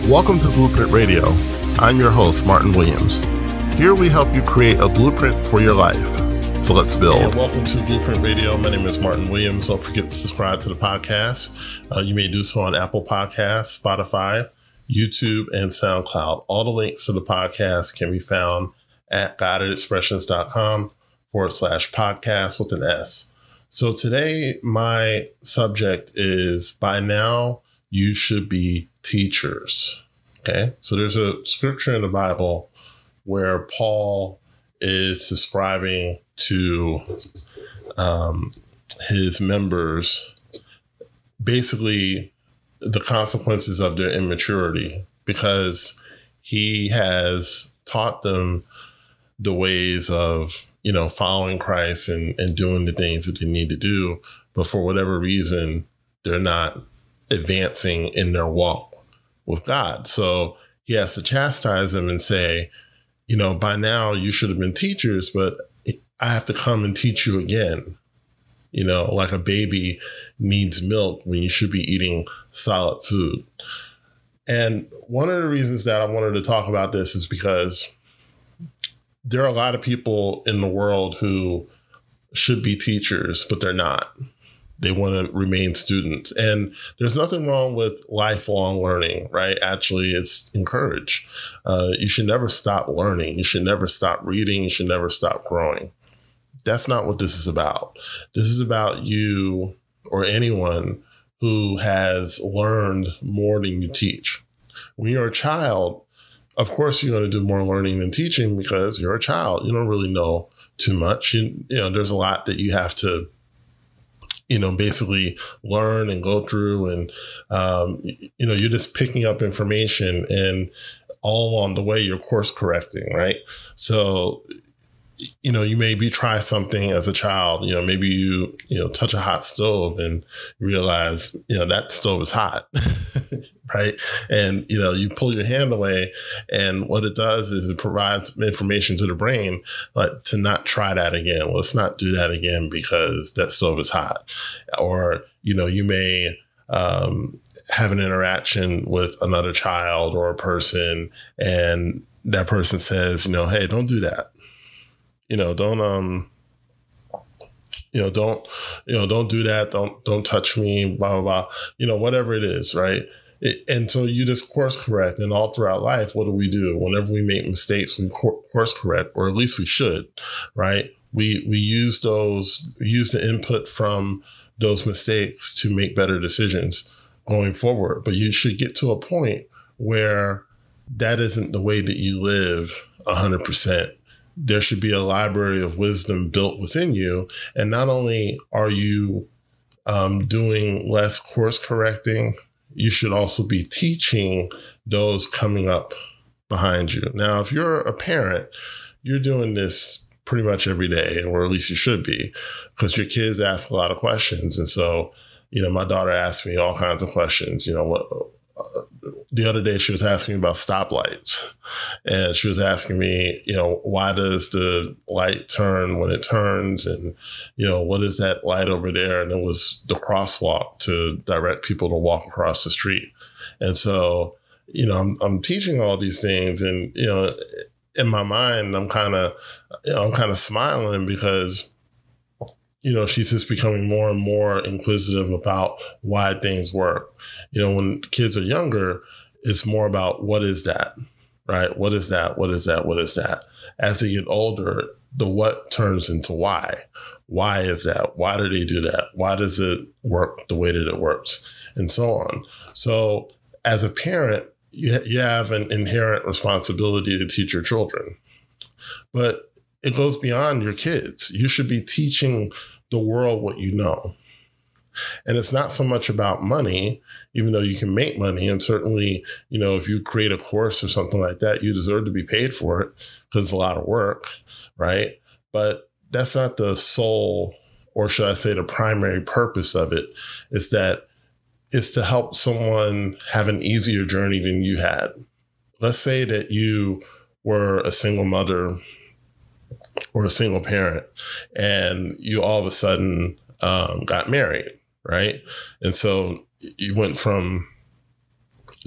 Welcome to Blueprint Radio. I'm your host, Martin Williams. Here we help you create a blueprint for your life. So let's build. And welcome to Blueprint Radio. My name is Martin Williams. Don't forget to subscribe to the podcast. You may do so on Apple Podcasts, Spotify, YouTube, and SoundCloud. All the links to the podcast can be found at guidedexpressions.com/podcast with an S. So today, my subject is by now, you should be teachers. Okay. So there's a scripture in the Bible where Paul is describing to his members basically the consequences of their immaturity, because he has taught them the ways of, following Christ and doing the things that they need to do. But for whatever reason, they're not advancing in their walk with God. So he has to chastise them and say, by now you should have been teachers, but I have to come and teach you again. Like a baby needs milk when you should be eating solid food. And one of the reasons that I wanted to talk about this is because there are a lot of people in the world who should be teachers, but they're not. They want to remain students. And there's nothing wrong with lifelong learning, right? Actually, it's encouraged. You should never stop learning. You should never stop reading. You should never stop growing. That's not what this is about. This is about you or anyone who has learned more than you teach. When you're a child, of course, you're going to do more learning than teaching because you're a child. You don't really know too much. There's a lot that you have to basically learn and go through. And, you're just picking up information and all along the way, you're course correcting, right? So, you maybe try something as a child, maybe you touch a hot stove and realize, that stove is hot, right? And, you pull your hand away, and what it does is it provides information to the brain, like to not try that again. Let's not do that again because that stove is hot. Or, you may have an interaction with another child or a person, and that person says, hey, don't do that. Don't do that. Don't touch me, blah, blah, blah, whatever it is. Right. And so you just course correct. And all throughout life, what do? Whenever we make mistakes, we course correct, or at least we should. Right. We use the input from those mistakes to make better decisions going forward. But you should get to a point where that isn't the way that you live 100%. There should be a library of wisdom built within you. And not only are you doing less course correcting, you should also be teaching those coming up behind you. Now, if you're a parent, you're doing this pretty much every day, or at least you should be, because your kids ask a lot of questions. And so, my daughter asked me all kinds of questions. The other day she was asking me about stoplights, and she was asking me, why does the light turn when it turns? And, what is that light over there? And it was the crosswalk to direct people to walk across the street. And so, I'm teaching all these things, and, in my mind, I'm kind of smiling because, she's just becoming more and more inquisitive about why things work. When kids are younger, it's more about what is that, right? What is that? What is that? What is that? As they get older, the what turns into why. Why is that? Why do they do that? Why does it work the way that it works? And so on. So as a parent, you have an inherent responsibility to teach your children, but it goes beyond your kids. You should be teaching the world what you know. And it's not so much about money, even though you can make money. And certainly, if you create a course or something like that, you deserve to be paid for it because it's a lot of work, right? But that's not the sole, or should I say the primary purpose of it, is that it's to help someone have an easier journey than you had. Let's say that you were a single mother or a single parent, and you all of a sudden got married, right? And so you went from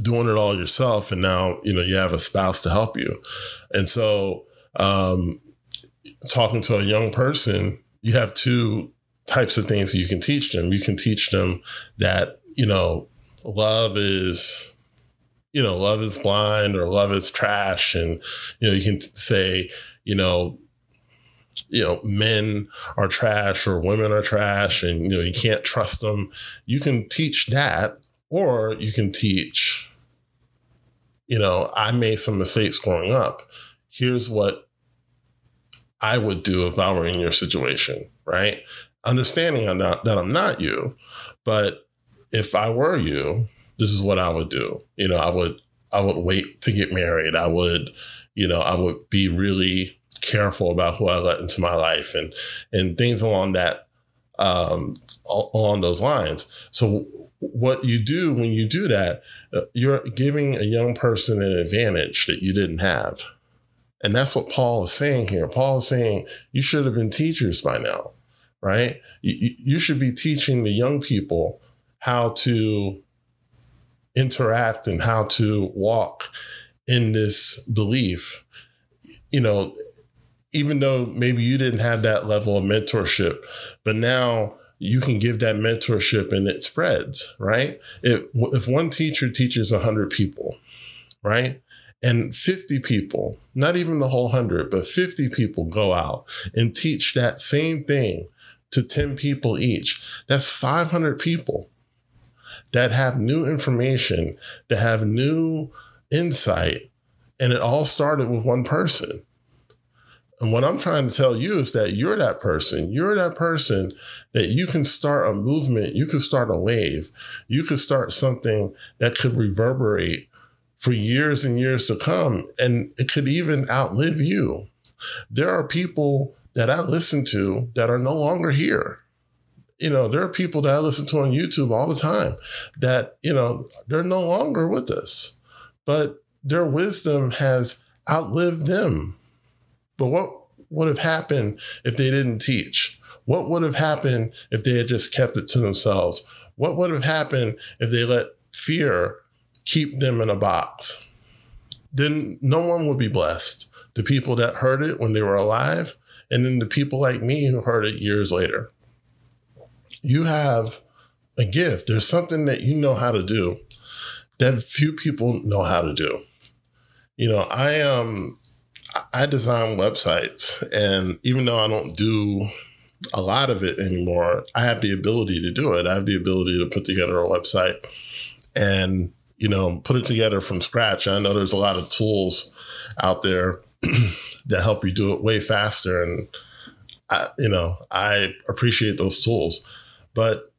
doing it all yourself. And now, you have a spouse to help you. And so talking to a young person, you have two types of things you can teach them. You can teach them that, love is blind, or love is trash. And, you can say, men are trash or women are trash, and, you can't trust them. You can teach that, or you can teach, I made some mistakes growing up. Here's what I would do if I were in your situation, right? Understanding that I'm not you, but if I were you, this is what I would do. I would wait to get married. I would be really careful about who I let into my life, and things along those lines. So what you do when you do that, you're giving a young person an advantage that you didn't have. And that's what Paul is saying here. Paul is saying you should have been teachers by now, right? You should be teaching the young people how to interact and how to walk in this belief, even though maybe you didn't have that level of mentorship, but now you can give that mentorship and it spreads, right? If one teacher teaches 100 people, right? And 50 people, not even the whole 100, but 50 people go out and teach that same thing to 10 people each. That's 500 people that have new information, that have new insight. And it all started with one person. And what I'm trying to tell you is that you're that person. You're that person that you can start a movement. You can start a wave. You could start something that could reverberate for years and years to come. And it could even outlive you. There are people that I listen to that are no longer here. There are people that I listen to on YouTube all the time that, they're no longer with us, but their wisdom has outlived them. But what would have happened if they didn't teach? What would have happened if they had just kept it to themselves? What would have happened if they let fear keep them in a box? Then no one would be blessed. The people that heard it when they were alive, and then the people like me who heard it years later. You have a gift. There's something that you know how to do that few people know how to do. I design websites, and even though I don't do a lot of it anymore, I have the ability to do it. I have the ability to put together a website and, put it together from scratch. I know there's a lot of tools out there that help you do it way faster. And I appreciate those tools, but,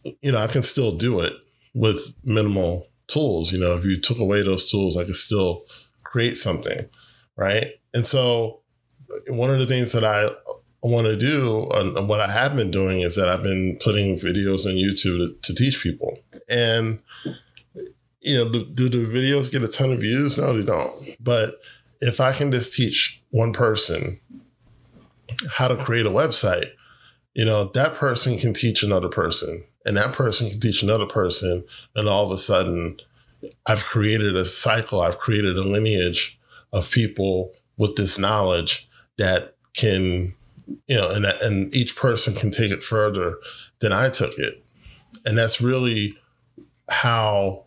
I can still do it with minimal tools. If you took away those tools, I could still create something. Right. And so one of the things that I want to do, and what I have been doing, is that I've been putting videos on YouTube to teach people. And, do the videos get a ton of views? No, they don't. But if I can just teach one person how to create a website, that person can teach another person, and that person can teach another person. And all of a sudden, I've created a cycle. I've created a lineage of people with this knowledge that can, and each person can take it further than I took it. And that's really how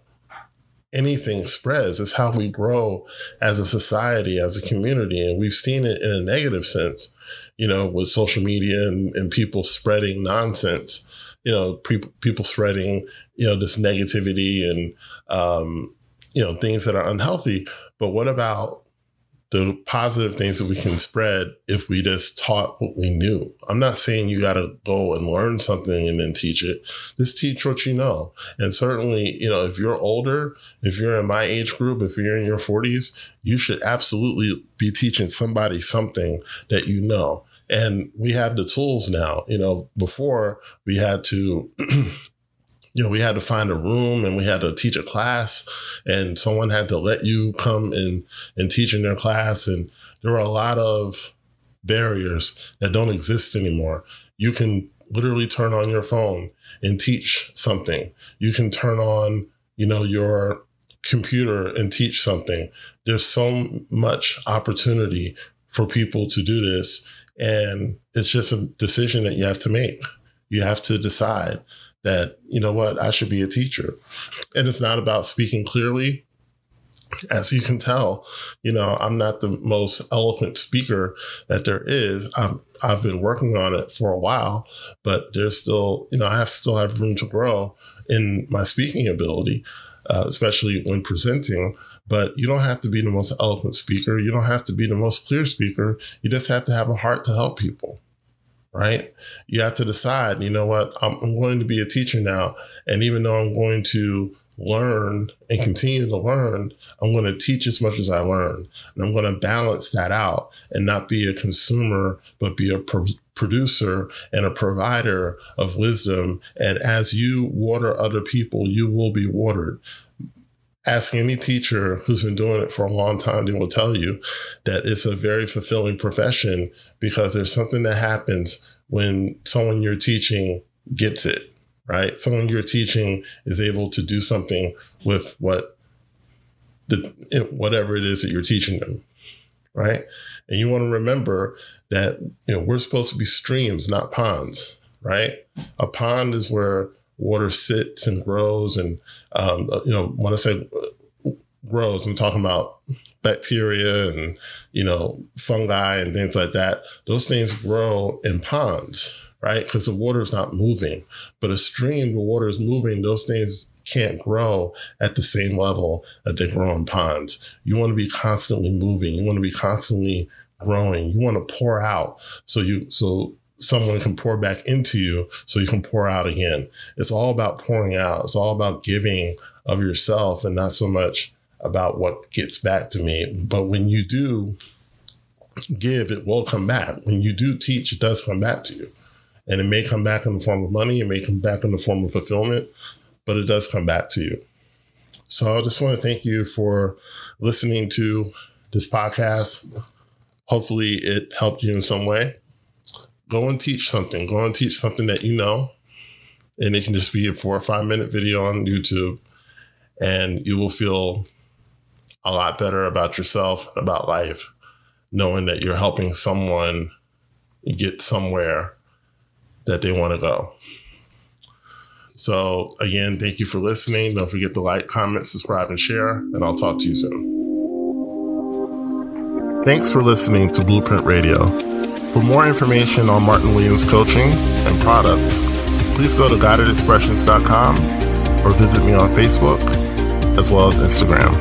anything spreads. It's how we grow as a society, as a community. And we've seen it in a negative sense, with social media and people spreading nonsense, people spreading, this negativity and, things that are unhealthy. But what about the positive things that we can spread if we just taught what we knew? I'm not saying you got to go and learn something and then teach it. Just teach what you know. And certainly, if you're older, if you're in my age group, if you're in your 40s, you should absolutely be teaching somebody something that you know. And we have the tools now. Before we had to we had to find a room and we had to teach a class, and someone had to let you come and teach in their class. And there were a lot of barriers that don't exist anymore. You can literally turn on your phone and teach something. You can turn on, your computer and teach something. There's so much opportunity for people to do this. And it's just a decision that you have to make. You have to decide that, you know what, I should be a teacher. And it's not about speaking clearly. As you can tell, you know, I'm not the most eloquent speaker that there is. I've been working on it for a while, but there's still, you know, I still have room to grow in my speaking ability, especially when presenting. But you don't have to be the most eloquent speaker. You don't have to be the most clear speaker. You just have to have a heart to help people, right? You have to decide, you know what, I'm going to be a teacher now. And even though I'm going to learn and continue to learn, I'm going to teach as much as I learn. And I'm going to balance that out and not be a consumer, but be a producer and a provider of wisdom. And as you water other people, you will be watered. Ask any teacher who's been doing it for a long time, they will tell you that it's a very fulfilling profession, because there's something that happens when someone you're teaching gets it. Right? Someone you're teaching is able to do something with whatever it is that you're teaching them. Right? And you want to remember that, you know, we're supposed to be streams, not ponds. Right? A pond is where water sits and grows. And, you know, when I say grows, I'm talking about bacteria and, you know, fungi and things like that. Those things grow in ponds. Right? Because the water is not moving. But a stream, the water is moving. Those things can't grow at the same level that they grow in ponds. You want to be constantly moving. You want to be constantly growing. You want to pour out so someone can pour back into you, so you can pour out again. It's all about pouring out. It's all about giving of yourself, and not so much about what gets back to me. But when you do give, it will come back. When you do teach, it does come back to you. And it may come back in the form of money. It may come back in the form of fulfillment, but it does come back to you. So I just want to thank you for listening to this podcast. Hopefully it helped you in some way. Go and teach something. Go and teach something that you know. And it can just be a 4 or 5 minute video on YouTube. And you will feel a lot better about yourself, about life, knowing that you're helping someone get somewhere that they want to go. So again, thank you for listening. Don't forget to like, comment, subscribe, and share, and I'll talk to you soon. Thanks for listening to Blueprint Radio. For more information on Martin Williams coaching and products, please go to guidedexpressions.com or visit me on Facebook as well as Instagram.